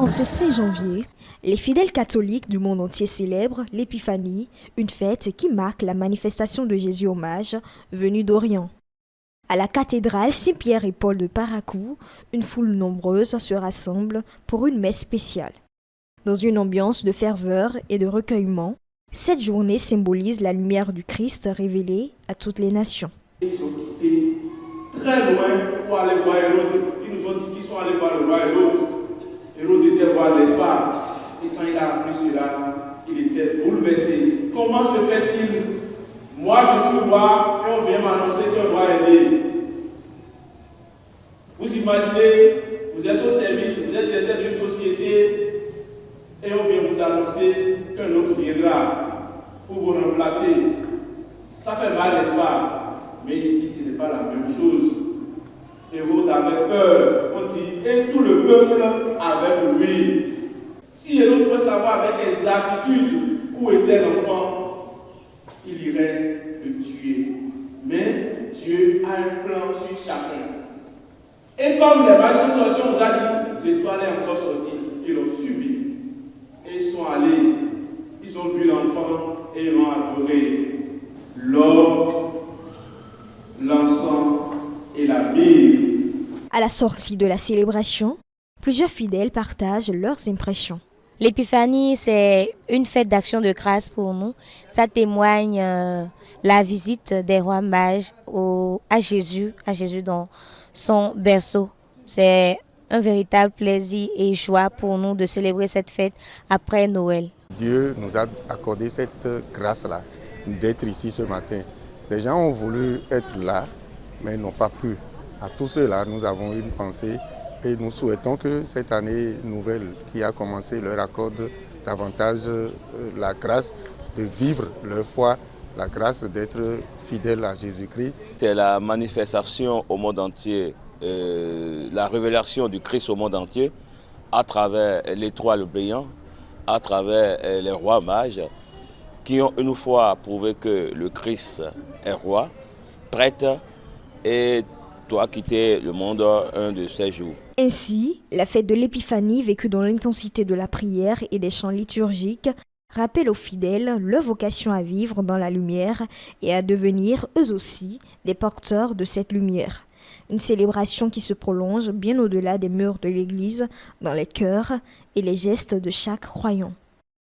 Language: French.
En ce 6 janvier, les fidèles catholiques du monde entier célèbrent l'Épiphanie, une fête qui marque la manifestation de Jésus au Mage venu d'Orient. À la cathédrale Saint-Pierre et Paul de Parakou, une foule nombreuse se rassemble pour une messe spéciale. Dans une ambiance de ferveur et de recueillement, cette journée symbolise la lumière du Christ révélée à toutes les nations. Ils sont quittés très loin pour aller voir Hérode. Ils nous ont dit qu'ils sont allés voir le roi Hérode. Hérode était voir l'espace. Et quand il a appris cela, il était bouleversé. Comment se fait-il? Moi je suis roi et on vient m'annoncer qu'un roi est né. Vous imaginez, vous êtes au service, vous êtes directeur d'une société et on vient vous annoncer qu'un autre viendra pour vous remplacer. Ça fait mal, n'est-ce pas? Mais ici, ce n'est pas la même chose. Hérode avait peur, on dit, et tout le peuple avec lui. Si Hérode peut savoir avec exactitude où était l'enfant, il irait le tuer. Mais Dieu a un plan sur chacun. Et comme les mages sont sortis, on nous a dit, l'étoile est encore sortie. Ils l'ont suivi. Et ils sont allés. Ils ont vu l'enfant et ils l'ont adoré. L'or, l'encens et la myrrhe. À la sortie de la célébration, plusieurs fidèles partagent leurs impressions. L'épiphanie, c'est une fête d'action de grâce pour nous. Ça témoigne la visite des rois mages à Jésus dans son berceau. C'est un véritable plaisir et joie pour nous de célébrer cette fête après Noël. Dieu nous a accordé cette grâce-là, d'être ici ce matin. Les gens ont voulu être là, mais n'ont pas pu. À tous ceux-là, nous avons une pensée et nous souhaitons que cette année nouvelle qui a commencé leur accorde davantage la grâce de vivre leur foi, la grâce d'être fidèle à Jésus-Christ. C'est la manifestation au monde entier, la révélation du Christ au monde entier à travers l'étoile brillante, à travers les rois mages qui ont une fois prouvé que le Christ est roi, prêtre et doit quitter le monde un de ces jours. Ainsi, la fête de l'Épiphanie, vécue dans l'intensité de la prière et des chants liturgiques, rappelle aux fidèles leur vocation à vivre dans la lumière et à devenir eux aussi des porteurs de cette lumière. Une célébration qui se prolonge bien au-delà des murs de l'Église, dans les cœurs et les gestes de chaque croyant.